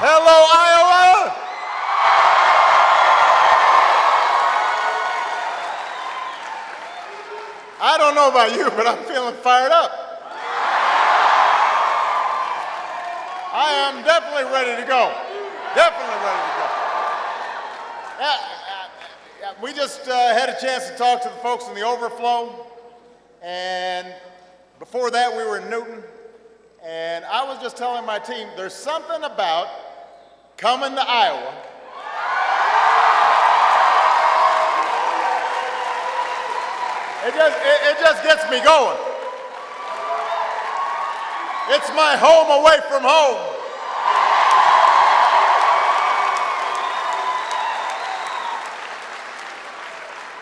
Hello, Iowa! I don't know about you, but I'm feeling fired up. I am definitely ready to go. Definitely ready to go. We just had a chance to talk to the folks in the overflow, and before that we were in Newton, and I was just telling my team, there's something about coming to Iowa it just gets me going. It's my home away from home.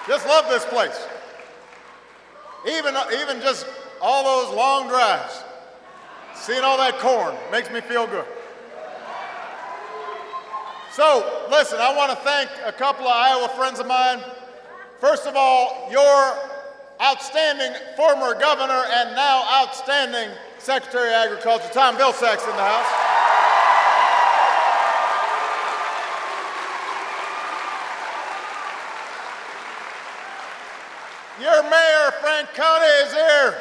Just love this place. Even just all those long drives, seeing all that corn makes me feel good. So, listen, I want to thank a couple of Iowa friends of mine. First of all, your outstanding former governor and now outstanding Secretary of Agriculture, Tom Vilsack's in the house. Your mayor, Frank County, is here.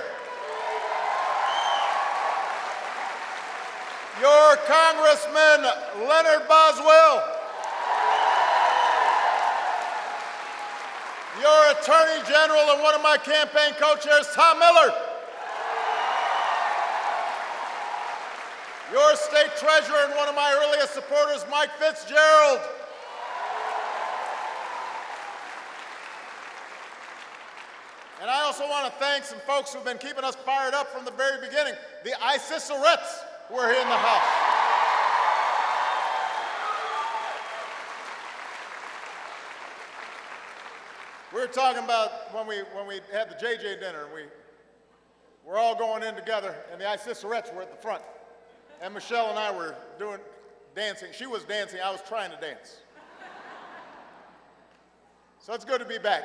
Your Congressman, Leonard Boswell. Your Attorney General and one of my campaign co-chairs, Tom Miller. Your State Treasurer and one of my earliest supporters, Mike Fitzgerald. And I also want to thank some folks who've been keeping us fired up from the very beginning. The Icicerettes were here in the house. We were talking about when we had the JJ dinner, and we're all going in together, and the Icicerettes were at the front. And Michelle and I were dancing. She was dancing, I was trying to dance. So it's good to be back.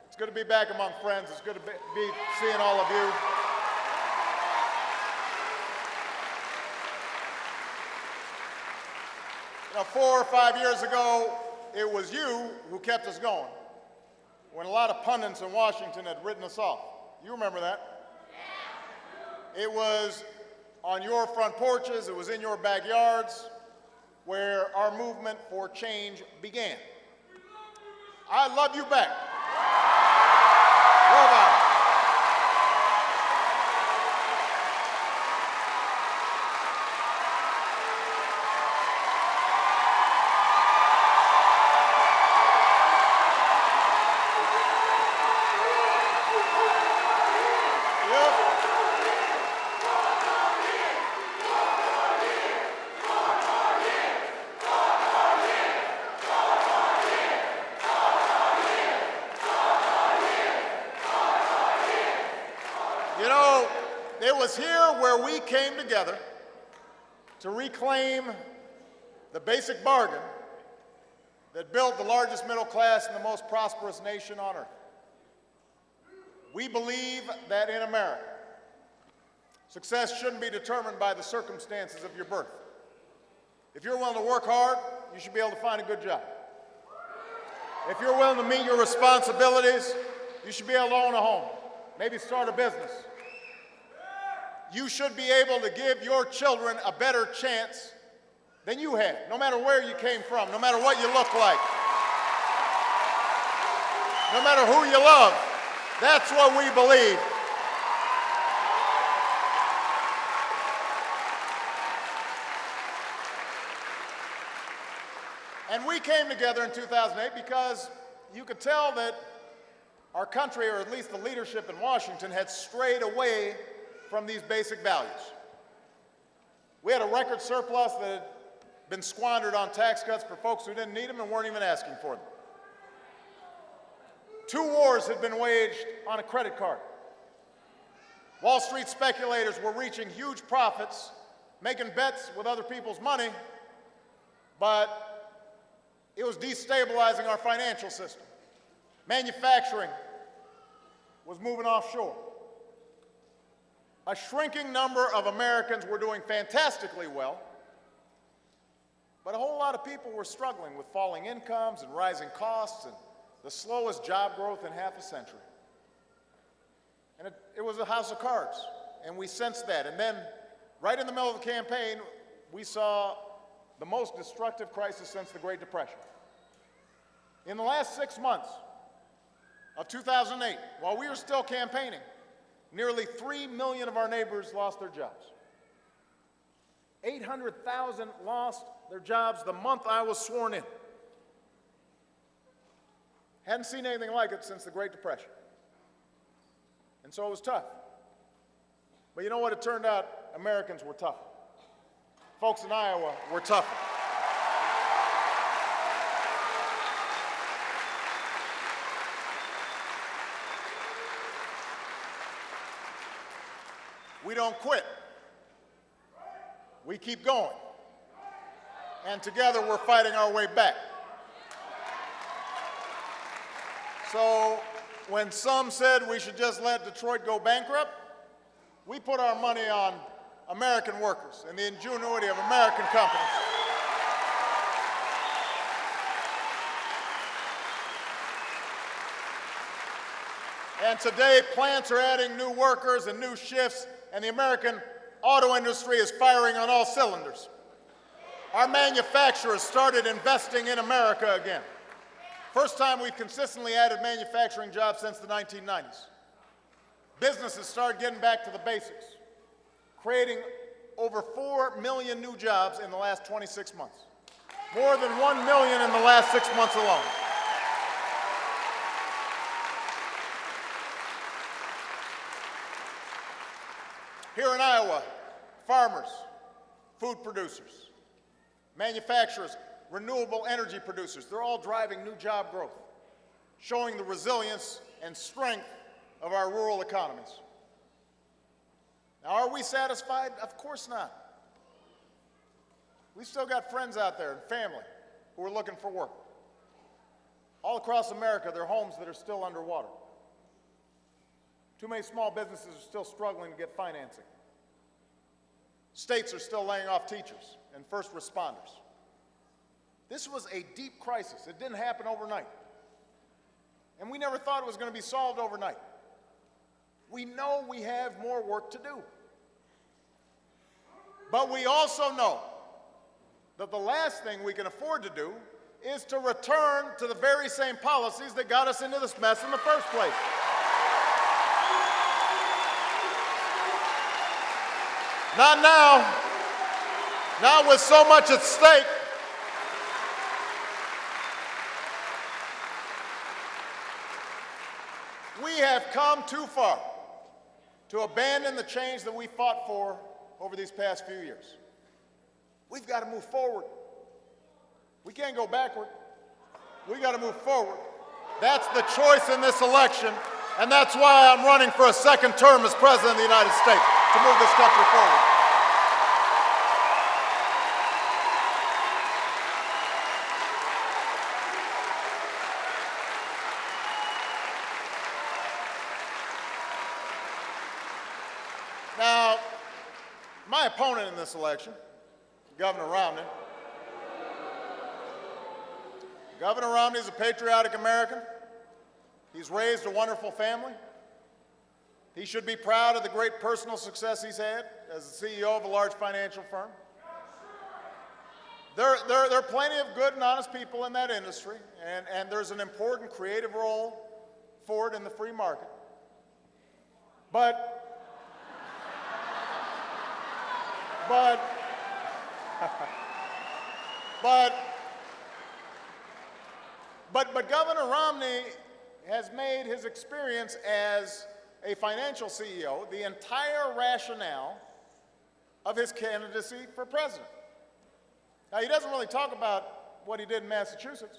It's good to be back among friends. It's good to be seeing all of you. You know, 4 or 5 years ago, it was you who kept us going when a lot of pundits in Washington had written us off. You remember that? It was on your front porches, it was in your backyards where our movement for change began. I love you back. Love Iowa. You know, it was here where we came together to reclaim the basic bargain that built the largest middle class and the most prosperous nation on earth. We believe that in America, success shouldn't be determined by the circumstances of your birth. If you're willing to work hard, you should be able to find a good job. If you're willing to meet your responsibilities, you should be able to own a home, maybe start a business. You should be able to give your children a better chance than you had, no matter where you came from, no matter what you look like, no matter who you love. That's what we believe. And we came together in 2008 because you could tell that our country, or at least the leadership in Washington, had strayed away from these basic values. We had a record surplus that had been squandered on tax cuts for folks who didn't need them and weren't even asking for them. 2 wars had been waged on a credit card. Wall Street speculators were reaching huge profits, making bets with other people's money, but it was destabilizing our financial system. Manufacturing was moving offshore. A shrinking number of Americans were doing fantastically well, lot of people were struggling with falling incomes and rising costs and the slowest job growth in half a century. And it was a house of cards, and we sensed that. And then, right in the middle of the campaign, we saw the most destructive crisis since the Great Depression. In the last 6 months of 2008, while we were still campaigning, nearly 3 million of our neighbors lost their jobs. 800,000 lost their jobs the month I was sworn in. Hadn't seen anything like it since the Great Depression. And so it was tough. But you know what? It turned out Americans were tougher. Folks in Iowa were tougher. We don't quit. We keep going. And together we're fighting our way back. So when some said we should just let Detroit go bankrupt, we put our money on American workers and the ingenuity of American companies. And today, plants are adding new workers and new shifts, and the American auto industry is firing on all cylinders. Our manufacturers started investing in America again. First time we've consistently added manufacturing jobs since the 1990s. Businesses started getting back to the basics, creating over 4 million new jobs in the last 26 months. More than 1 million in the last 6 months alone. Here in Iowa, farmers, food producers, manufacturers, renewable energy producers, they're all driving new job growth, showing the resilience and strength of our rural economies. Now, are we satisfied? Of course not. We've still got friends out there and family who are looking for work. All across America, there are homes that are still underwater. Too many small businesses are still struggling to get financing. States are still laying off teachers and first responders. This was a deep crisis. It didn't happen overnight. And we never thought it was going to be solved overnight. We know we have more work to do. But we also know that the last thing we can afford to do is to return to the very same policies that got us into this mess in the first place. Not now. Not with so much at stake. We have come too far to abandon the change that we fought for over these past few years. We've got to move forward. We can't go backward. We've got to move forward. That's the choice in this election, and that's why I'm running for a second term as President of the United States, to move this country forward. Now, my opponent in this election, Governor Romney. Governor Romney is a patriotic American. He's raised a wonderful family. He should be proud of the great personal success he's had as the CEO of a large financial firm. There are plenty of good and honest people in that industry, and there's an important creative role for it in the free market. But Governor Romney has made his experience as a financial CEO the entire rationale of his candidacy for president. Now, he doesn't really talk about what he did in Massachusetts,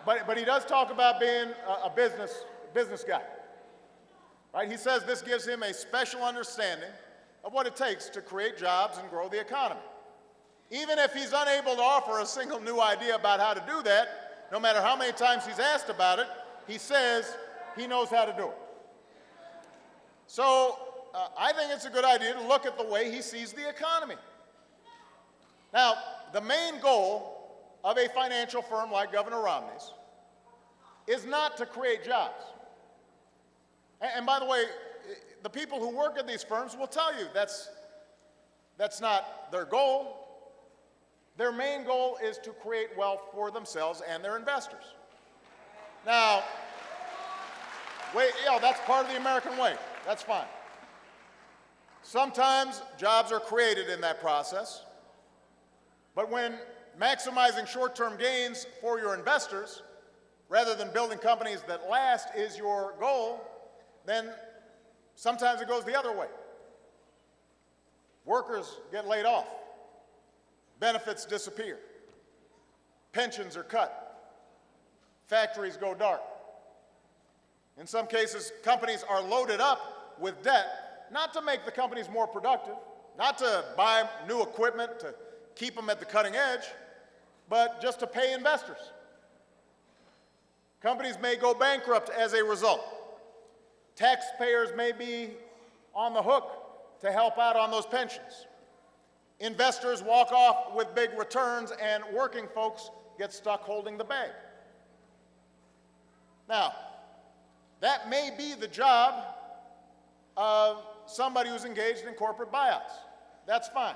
but he does talk about being a business guy. Right? He says this gives him a special understanding of what it takes to create jobs and grow the economy. Even if he's unable to offer a single new idea about how to do that, no matter how many times he's asked about it, he says he knows how to do it. So I think it's a good idea to look at the way he sees the economy. Now, the main goal of a financial firm like Governor Romney's is not to create jobs. And by the way, the people who work at these firms will tell you that's not their goal. Their main goal is to create wealth for themselves and their investors. Now, that's part of the American way. That's fine. Sometimes jobs are created in that process, but when maximizing short-term gains for your investors, rather than building companies that last, is your goal, then sometimes it goes the other way. Workers get laid off. Benefits disappear. Pensions are cut. Factories go dark. In some cases, companies are loaded up with debt, not to make the companies more productive, not to buy new equipment to keep them at the cutting edge, but just to pay investors. Companies may go bankrupt as a result. Taxpayers may be on the hook to help out on those pensions. Investors walk off with big returns, and working folks get stuck holding the bag. Now, that may be the job of somebody who's engaged in corporate buyouts. That's fine.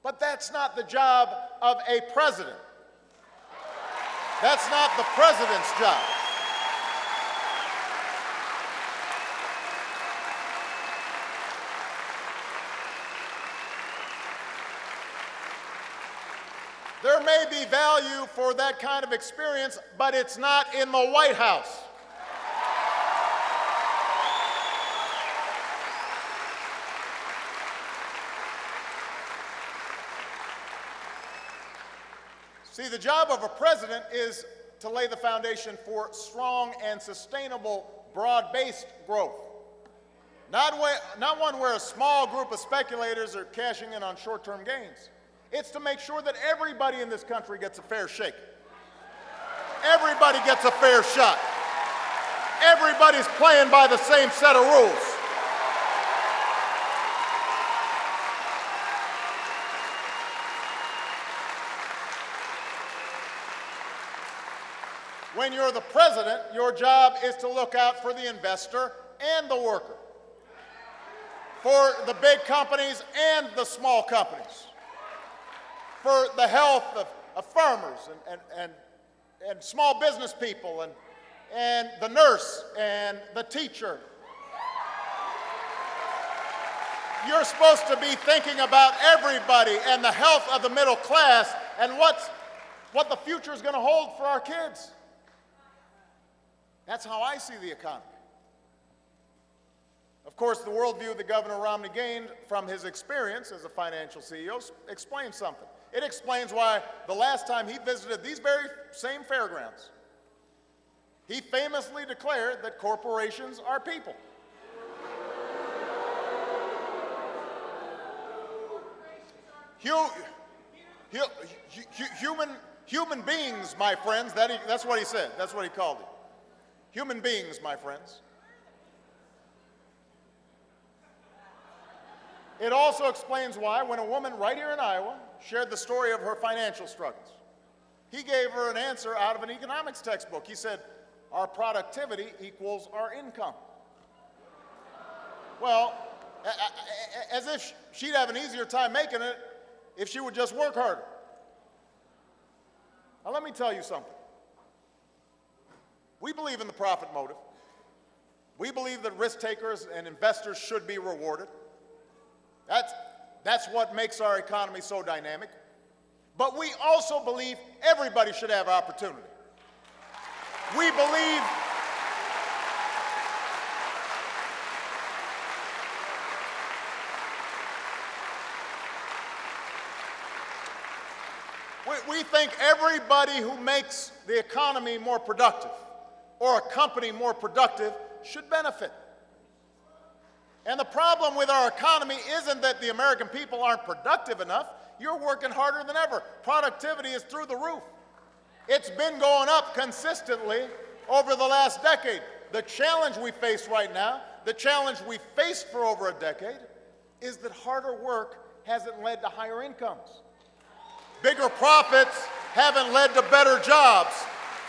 But that's not the job of a president. That's not the president's job. There may be value for that kind of experience, but it's not in the White House. See, the job of a president is to lay the foundation for strong and sustainable, broad-based growth. Not one where a small group of speculators are cashing in on short-term gains. It's to make sure that everybody in this country gets a fair shake. Everybody gets a fair shot. Everybody's playing by the same set of rules. When you're the president, your job is to look out for the investor and the worker, for the big companies and the small companies, for the health of farmers and small business people and the nurse and the teacher. You're supposed to be thinking about everybody and the health of the middle class and what the future is going to hold for our kids. That's how I see the economy. Of course, the worldview that Governor Romney gained from his experience as a financial CEO explains something. It explains why the last time he visited these very same fairgrounds, he famously declared that corporations are people. Human beings, my friends, that's what he said. That's what he called it. Human beings, my friends. It also explains why, when a woman right here in Iowa shared the story of her financial struggles, he gave her an answer out of an economics textbook. He said, our productivity equals our income. Well, as if she'd have an easier time making it if she would just work harder. Now, let me tell you something. We believe in the profit motive. We believe that risk takers and investors should be rewarded. That's what makes our economy so dynamic. But we also believe everybody should have opportunity. We believe we think everybody who makes the economy more productive or a company more productive should benefit. And the problem with our economy isn't that the American people aren't productive enough. You're working harder than ever. Productivity is through the roof. It's been going up consistently over the last decade. The challenge we face right now, the challenge we faced for over a decade, is that harder work hasn't led to higher incomes. Bigger profits haven't led to better jobs.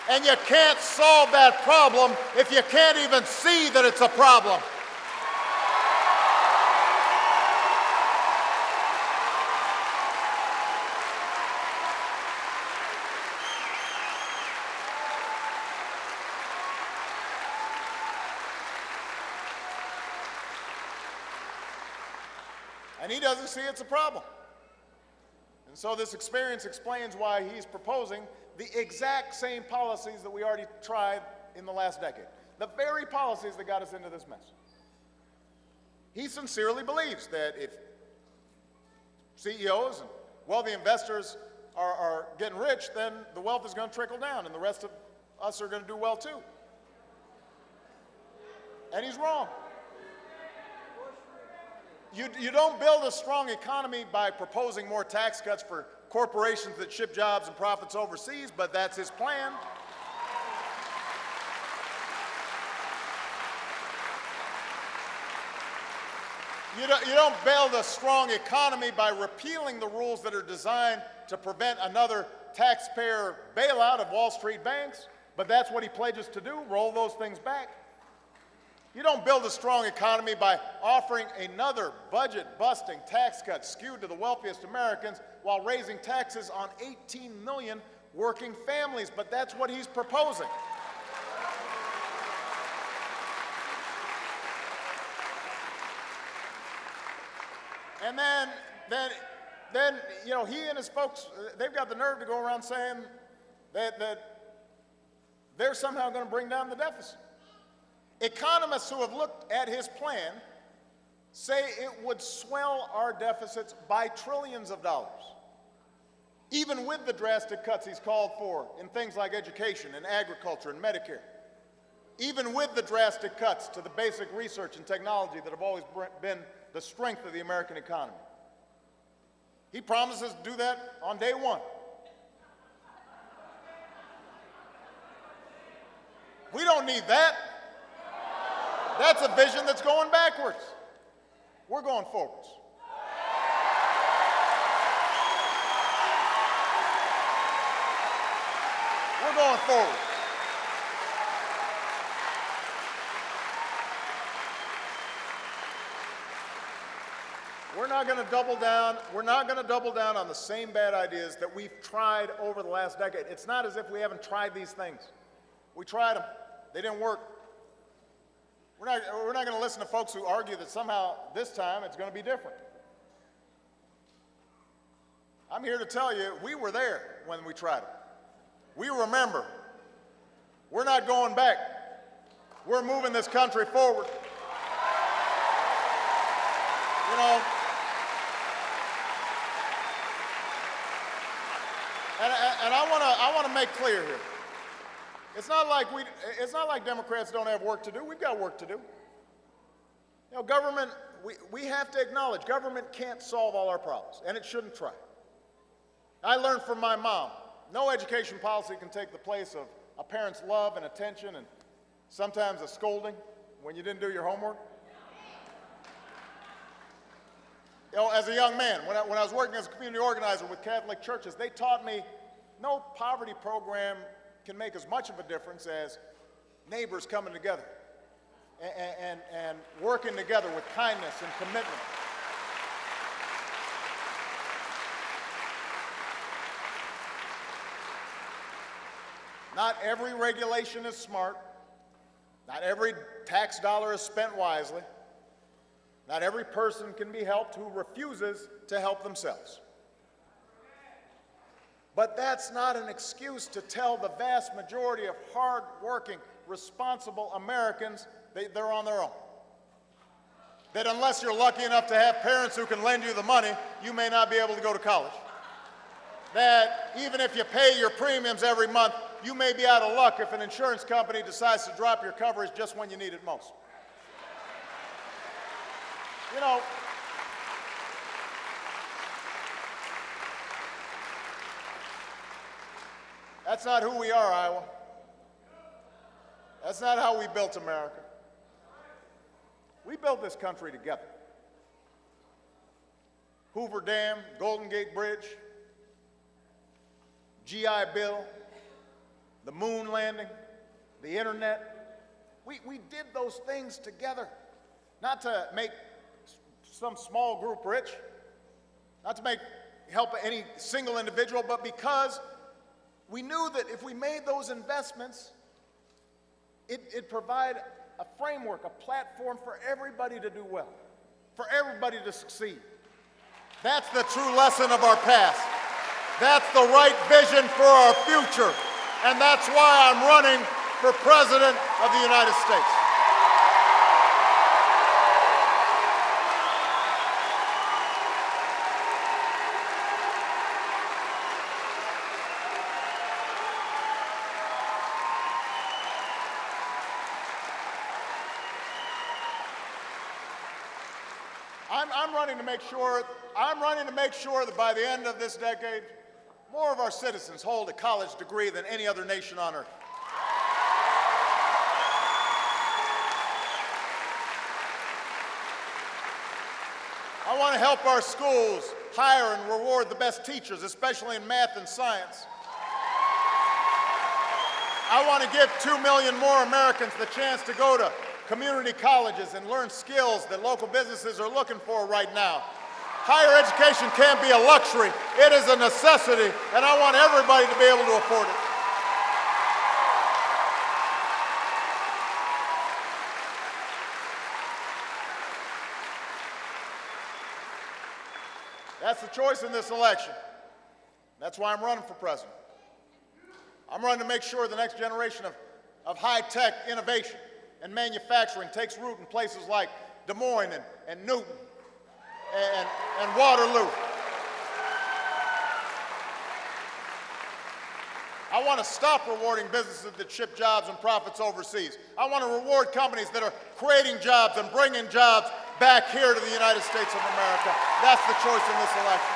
And you can't solve that problem if you can't even see that it's a problem. And he doesn't see it's a problem. And so this experience explains why he's proposing the exact same policies that we already tried in the last decade. The very policies that got us into this mess. He sincerely believes that if CEOs and wealthy investors are getting rich, then the wealth is going to trickle down and the rest of us are going to do well too. And he's wrong. You don't build a strong economy by proposing more tax cuts for corporations that ship jobs and profits overseas, but that's his plan. You don't build a strong economy by repealing the rules that are designed to prevent another taxpayer bailout of Wall Street banks, but that's what he pledges to do, roll those things back. You don't build a strong economy by offering another budget-busting tax cut skewed to the wealthiest Americans while raising taxes on 18 million working families, but that's what he's proposing. And then you know, he and his folks, they've got the nerve to go around saying that they're somehow going to bring down the deficit. Economists who have looked at his plan say it would swell our deficits by trillions of dollars, even with the drastic cuts he's called for in things like education and agriculture and Medicare, even with the drastic cuts to the basic research and technology that have always been the strength of the American economy. He promises to do that on day one. We don't need that. That's a vision that's going backwards. We're going forwards. We're going forward. We're not going to double down. We're not going to double down on the same bad ideas that we've tried over the last decade. It's not as if we haven't tried these things. We tried them. They didn't work. We're not going to listen to folks who argue that somehow this time it's going to be different. I'm here to tell you, we were there when we tried it. We remember. We're not going back. We're moving this country forward. You know, and I want to make clear here. It's not like Democrats don't have work to do. We've got work to do. You know, government, we have to acknowledge government can't solve all our problems, and it shouldn't try. I learned from my mom, no education policy can take the place of a parent's love and attention and sometimes a scolding when you didn't do your homework. You know, as a young man, when I was working as a community organizer with Catholic churches, they taught me no poverty program can make as much of a difference as neighbors coming together and working together with kindness and commitment. Not every regulation is smart. Not every tax dollar is spent wisely. Not every person can be helped who refuses to help themselves. But that's not an excuse to tell the vast majority of hard-working, responsible Americans that they're on their own. That unless you're lucky enough to have parents who can lend you the money, you may not be able to go to college. That even if you pay your premiums every month, you may be out of luck if an insurance company decides to drop your coverage just when you need it most. You know, that's not who we are, Iowa. That's not how we built America. We built this country together. Hoover Dam, Golden Gate Bridge, GI Bill, the moon landing, the internet. We did those things together, not to make some small group rich, not to help any single individual, but because we knew that if we made those investments, it'd provide a framework, a platform for everybody to do well, for everybody to succeed. That's the true lesson of our past. That's the right vision for our future. And that's why I'm running for President of the United States. I'm running to make sure that by the end of this decade, more of our citizens hold a college degree than any other nation on earth. I want to help our schools hire and reward the best teachers, especially in math and science. I want to give 2 million more Americans the chance to go to community colleges and learn skills that local businesses are looking for right now. Higher education can't be a luxury. It is a necessity, and I want everybody to be able to afford it. That's the choice in this election. That's why I'm running for president. I'm running to make sure the next generation of high-tech innovation and manufacturing takes root in places like Des Moines and Newton and Waterloo. I want to stop rewarding businesses that ship jobs and profits overseas. I want to reward companies that are creating jobs and bringing jobs back here to the United States of America. That's the choice in this election.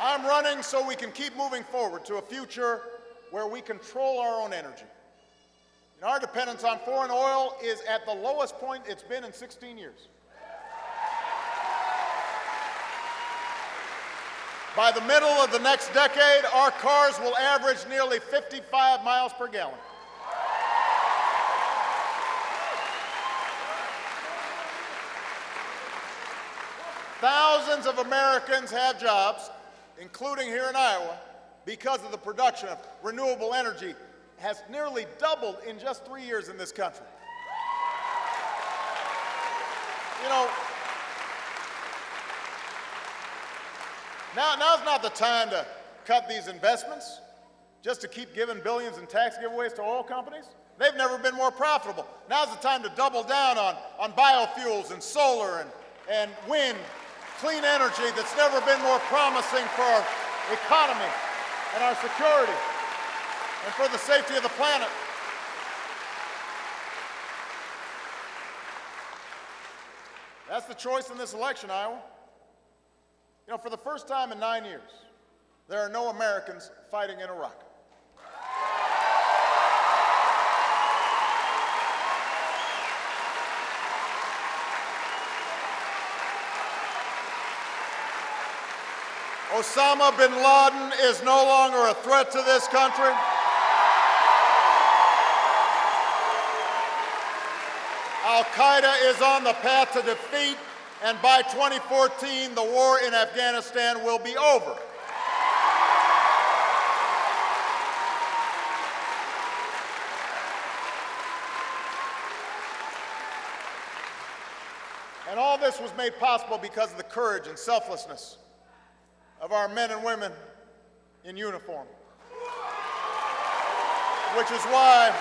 I'm running so we can keep moving forward to a future where we control our own energy. And our dependence on foreign oil is at the lowest point it's been in 16 years. By the middle of the next decade, our cars will average nearly 55 miles per gallon. Thousands of Americans have jobs, including here in Iowa, because of the production of renewable energy has nearly doubled in just 3 years in this country. You know, now's not the time to cut these investments just to keep giving billions in tax giveaways to oil companies. They've never been more profitable. Now's the time to double down on biofuels and solar and wind, clean energy that's never been more promising for our economy and our security and for the safety of the planet. That's the choice in this election, Iowa. You know, for the first time in 9 years, there are no Americans fighting in Iraq. Osama bin Laden is no longer a threat to this country. Al-Qaeda is on the path to defeat, and by 2014, the war in Afghanistan will be over. And all this was made possible because of the courage and selflessness of our men and women in uniform. Which is why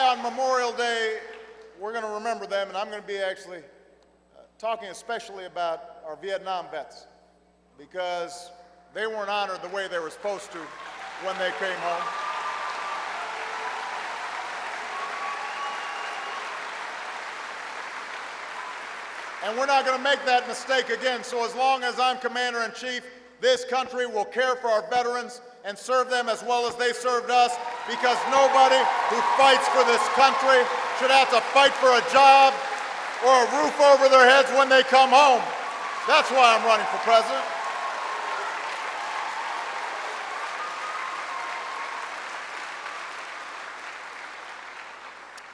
on Memorial Day, we're going to remember them, and I'm going to be actually talking especially about our Vietnam vets, because they weren't honored the way they were supposed to when they came home. And we're not going to make that mistake again. So as long as I'm Commander-in-Chief, this country will care for our veterans and serve them as well as they served us, because nobody who fights for this country should have to fight for a job or a roof over their heads when they come home. That's why I'm running for president.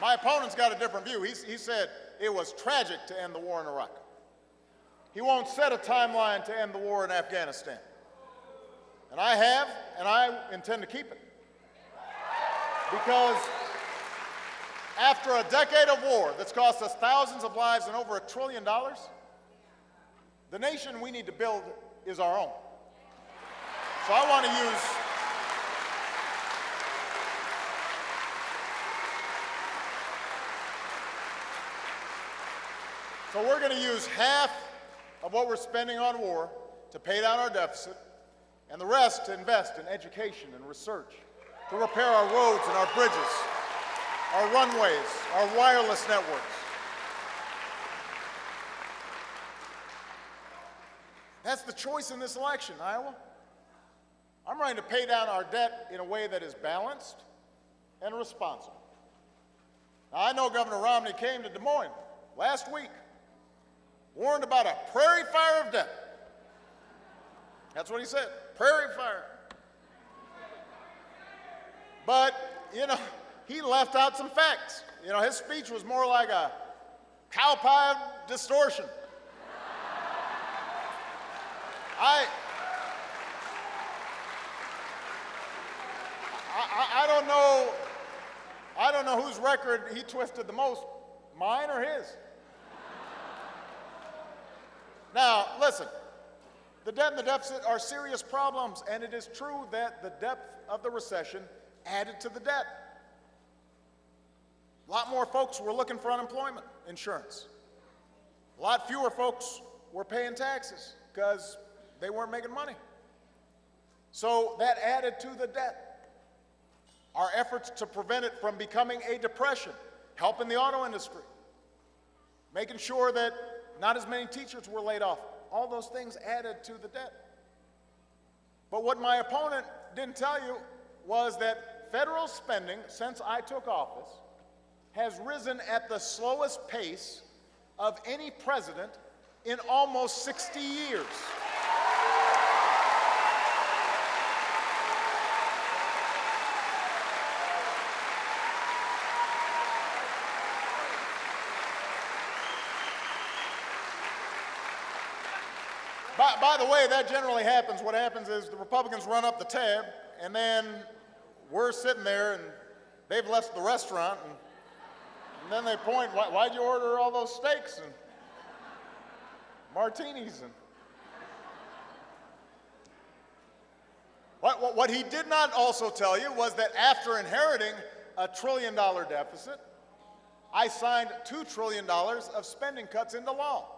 My opponent's got a different view. He said it was tragic to end the war in Iraq. He won't set a timeline to end the war in Afghanistan. And I have, and I intend to keep it. Because after a decade of war that's cost us thousands of lives and over $1 trillion, the nation we need to build is our own. So I want to use So we're going to use half of what we're spending on war to pay down our deficit, and the rest to invest in education and research, to repair our roads and our bridges, our runways, our wireless networks. That's the choice in this election, Iowa. I'm ready to pay down our debt in a way that is balanced and responsible. Now, I know Governor Romney came to Des Moines last week, warned about a prairie fire of debt. That's what he said, prairie fire. But, he left out some facts. His speech was more like a cow pie distortion. I don't know whose record he twisted the most, mine or his. Now, listen, the debt and the deficit are serious problems, and it is true that the depth of the recession added to the debt. A lot more folks were looking for unemployment insurance. A lot fewer folks were paying taxes because they weren't making money. So that added to the debt. Our efforts to prevent it from becoming a depression, helping the auto industry, making sure that not as many teachers were laid off, all those things added to the debt. But what my opponent didn't tell you was that federal spending, since I took office, has risen at the slowest pace of any president in almost 60 years. By the way, that generally happens. What happens is the Republicans run up the tab, and then we're sitting there, and they've left the restaurant, and then they point, why'd you order all those steaks and martinis? And what he did not also tell you was that after inheriting a $1 trillion deficit, I signed $2 trillion of spending cuts into law.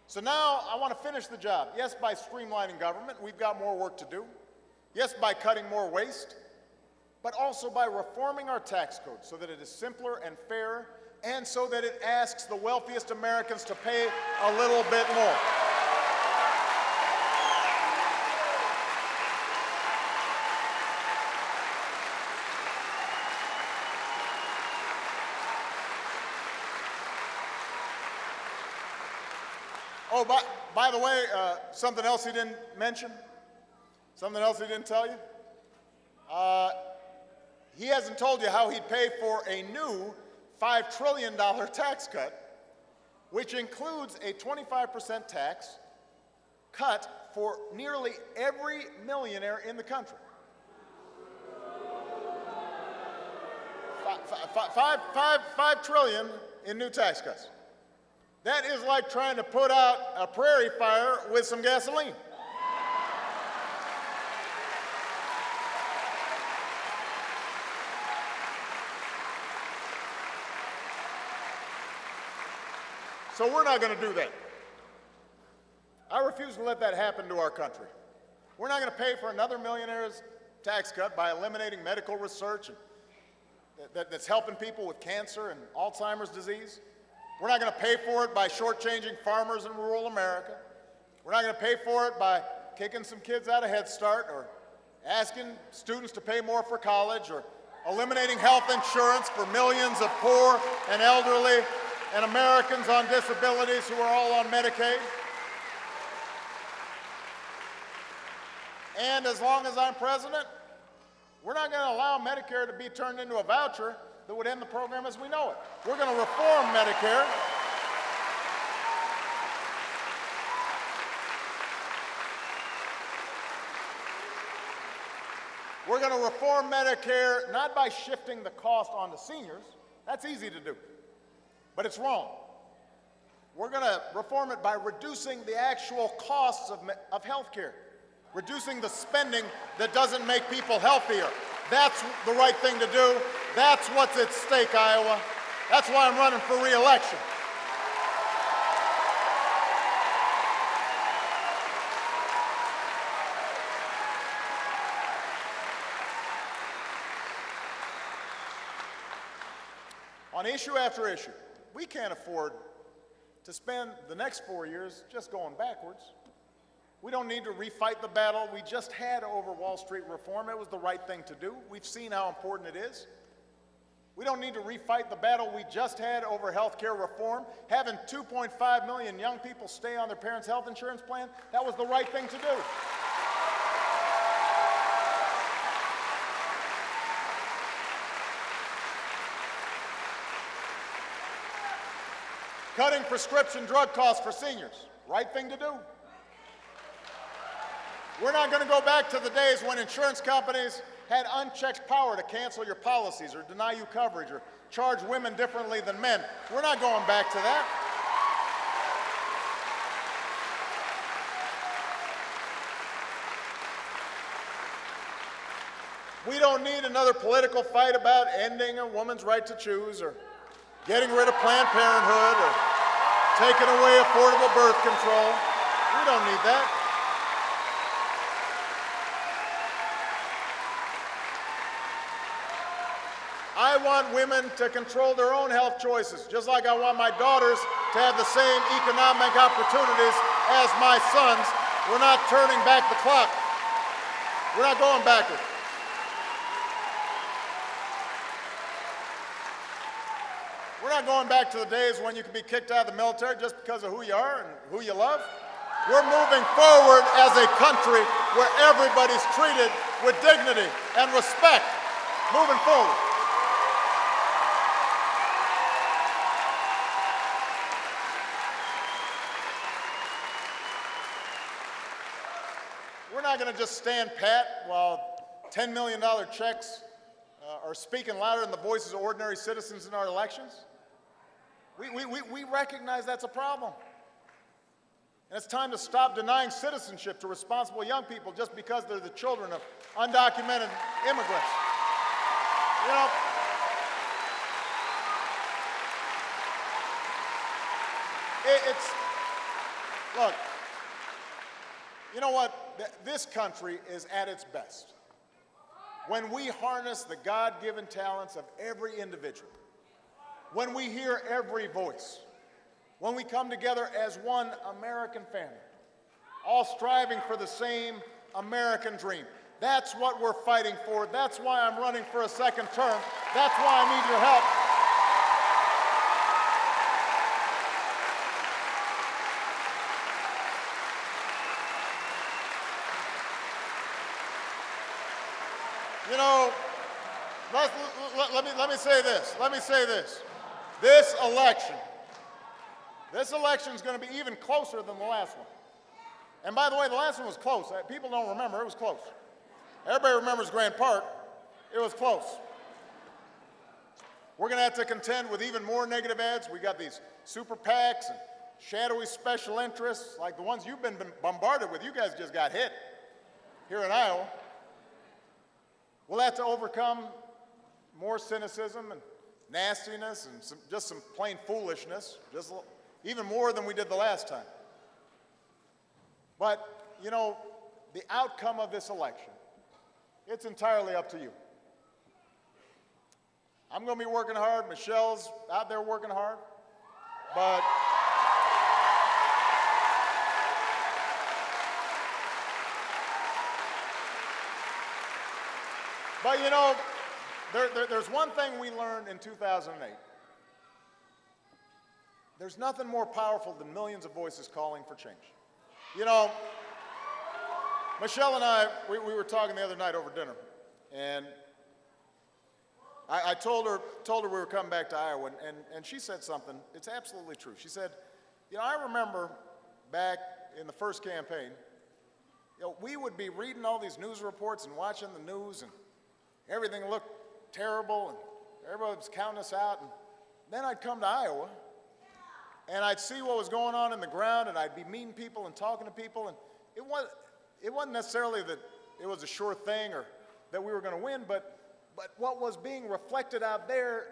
So now I want to finish the job. Yes, by streamlining government, we've got more work to do. Yes, by cutting more waste, but also by reforming our tax code so that it is simpler and fairer, and so that it asks the wealthiest Americans to pay a little bit more. Oh, by the way, something else he didn't mention, something else he didn't tell you. He hasn't told you how he'd pay for a new $5 trillion tax cut, which includes a 25% tax cut for nearly every millionaire in the country. $5 trillion in new tax cuts. That is like trying to put out a prairie fire with some gasoline. So we're not going to do that. I refuse to let that happen to our country. We're not going to pay for another millionaire's tax cut by eliminating medical research that's helping people with cancer and Alzheimer's disease. We're not going to pay for it by shortchanging farmers in rural America. We're not going to pay for it by kicking some kids out of Head Start or asking students to pay more for college, or eliminating health insurance for millions of poor and elderly and Americans on disabilities who are all on Medicaid. And as long as I'm president, we're not going to allow Medicare to be turned into a voucher that would end the program as we know it. We're going to reform Medicare. We're going to reform Medicare not by shifting the cost onto seniors. That's easy to do, but it's wrong. We're going to reform it by reducing the actual costs of health care, reducing the spending that doesn't make people healthier. That's the right thing to do. That's what's at stake, Iowa. That's why I'm running for re-election. On issue after issue, we can't afford to spend the next 4 years just going backwards. We don't need to refight the battle we just had over Wall Street reform. It was the right thing to do. We've seen how important it is. We don't need to refight the battle we just had over health care reform. Having 2.5 million young people stay on their parents' health insurance plan, that was the right thing to do. Cutting prescription drug costs for seniors, right thing to do. We're not going to go back to the days when insurance companies had unchecked power to cancel your policies or deny you coverage or charge women differently than men. We're not going back to that. We don't need another political fight about ending a woman's right to choose or getting rid of Planned Parenthood or taking away affordable birth control. We don't need that. I want women to control their own health choices, just like I want my daughters to have the same economic opportunities as my sons. We're not turning back the clock. We're not going backwards. We're not going back to the days when you could be kicked out of the military just because of who you are and who you love. We're moving forward as a country where everybody's treated with dignity and respect. Moving forward. We're not going to just stand pat while $10 million checks are speaking louder than the voices of ordinary citizens in our elections. We recognize that's a problem. And it's time to stop denying citizenship to responsible young people just because they're the children of undocumented immigrants. You know, look, you know what? This country is at its best when we harness the God-given talents of every individual, when we hear every voice, when we come together as one American family, all striving for the same American dream. That's what we're fighting for. That's why I'm running for a second term. That's why I need your help. You know, let me say this. Let me say this. This election is going to be even closer than the last one. And by the way, the last one was close. People don't remember. It was close. Everybody remembers Grant Park. It was close. We're going to have to contend with even more negative ads. We got these super PACs and shadowy special interests like the ones you've been bombarded with. You guys just got hit here in Iowa. We'll have to overcome more cynicism and nastiness and just some plain foolishness, even more than we did the last time. But, you know, the outcome of this election, it's entirely up to you. I'm going to be working hard. Michelle's out there working hard. But But there's one thing we learned in 2008. There's nothing more powerful than millions of voices calling for change. Michelle and I, we were talking the other night over dinner, and I told her we were coming back to Iowa, and she said something. It's absolutely true. She said, I remember back in the first campaign, we would be reading all these news reports and watching the news, and everything looked terrible, and everybody was counting us out. And then I'd come to Iowa, and I'd see what was going on in the ground, and I'd be meeting people and talking to people, and it wasn't necessarily that it was a sure thing or that we were going to win, but what was being reflected out there,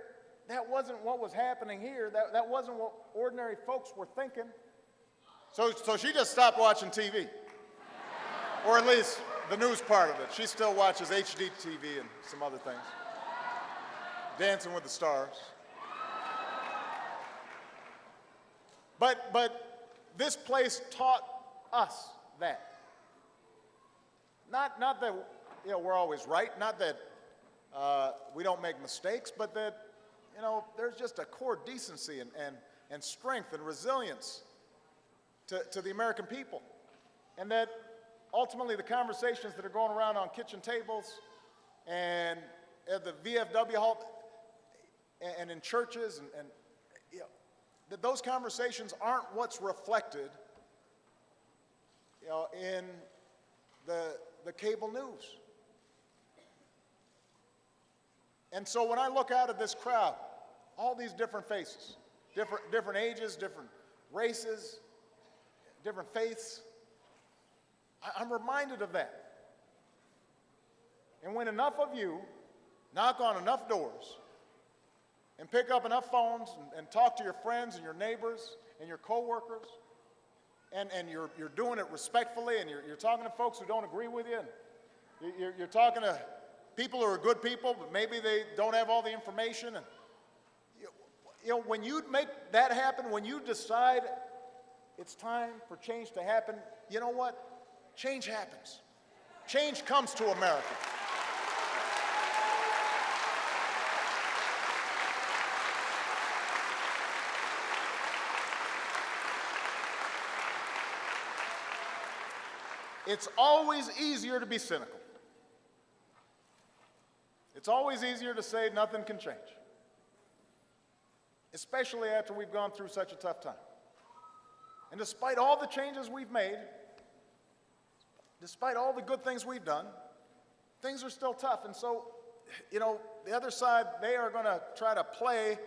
that wasn't what was happening here. That wasn't what ordinary folks were thinking. So she just stopped watching TV, or at least the news part of it. She still watches HGTV and some other things. Dancing with the Stars. But this place taught us that. Not that we're always right, not that we don't make mistakes, but that there's just a core decency and strength and resilience to the American people, and that ultimately the conversations that are going around on kitchen tables and at the VFW hall and in churches and that those conversations aren't what's reflected in the cable news. And so when I look out at this crowd, all these different faces, different ages, different races, different faiths, I'm reminded of that. And when enough of you knock on enough doors and pick up enough phones and talk to your friends and your neighbors and your coworkers, and you're doing it respectfully, and you're talking to folks who don't agree with you, and you're talking to people who are good people, but maybe they don't have all the information. And when you make that happen, when you decide it's time for change to happen, you know what? Change happens. Change comes to America. It's always easier to be cynical. It's always easier to say nothing can change, especially after we've gone through such a tough time. And despite all the changes we've made, despite all the good things we've done, things are still tough. And so, the other side, they are going to try to play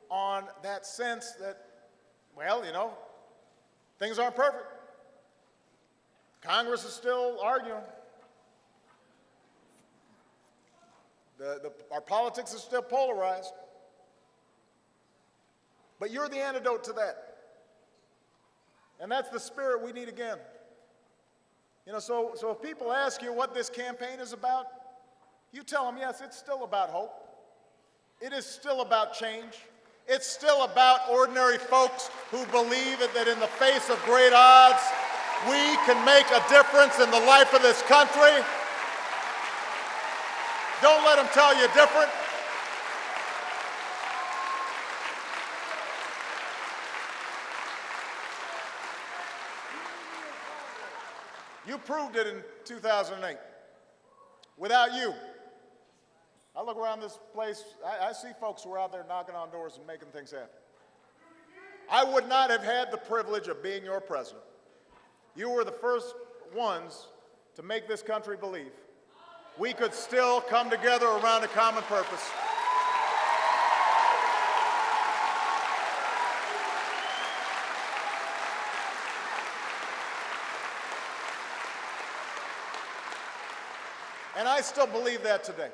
on that sense that, things aren't perfect. Congress is still arguing. Our politics is still polarized. But you're the antidote to that. And that's the spirit we need again. So if people ask you what this campaign is about, you tell them, yes, it's still about hope. It is still about change. It's still about ordinary folks who believe that in the face of great odds, we can make a difference in the life of this country. Don't let them tell you different. You proved it in 2008. Without you, I look around this place, I see folks who are out there knocking on doors and making things happen. I would not have had the privilege of being your president. You were the first ones to make this country believe we could still come together around a common purpose. And I still believe that today.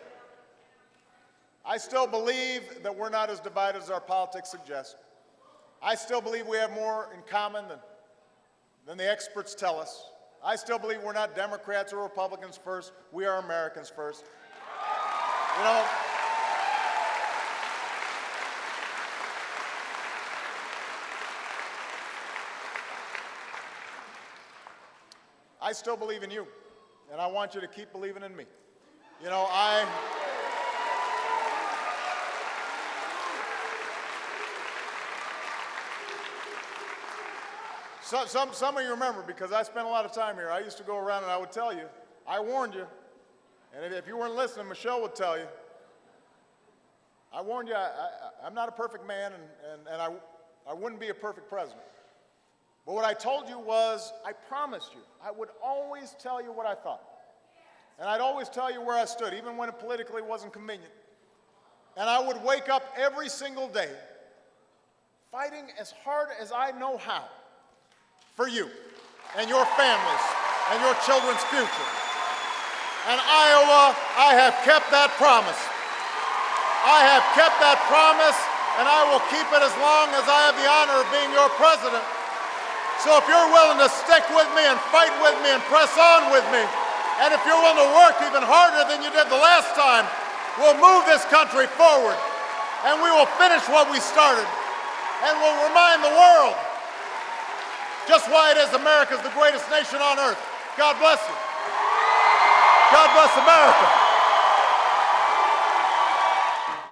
I still believe that we're not as divided as our politics suggest. I still believe we have more in common than the experts tell us. I still believe we're not Democrats or Republicans first. We are Americans first. I still believe in you, and I want you to keep believing in me. You know, some of you remember, because I spent a lot of time here. I used to go around and I would tell you, I warned you, and if you weren't listening, Michelle would tell you, I warned you, I'm not a perfect man, and I wouldn't be a perfect president. But what I told you was, I promised you, I would always tell you what I thought. And I'd always tell you where I stood, even when it politically wasn't convenient. And I would wake up every single day fighting as hard as I know how for you and your families and your children's future. And Iowa, I have kept that promise. I have kept that promise, and I will keep it as long as I have the honor of being your president. So if you're willing to stick with me and fight with me and press on with me, and if you're willing to work even harder than you did the last time, we'll move this country forward, and we will finish what we started, and we'll remind the world just why it is America's the greatest nation on earth. God bless you. God bless America.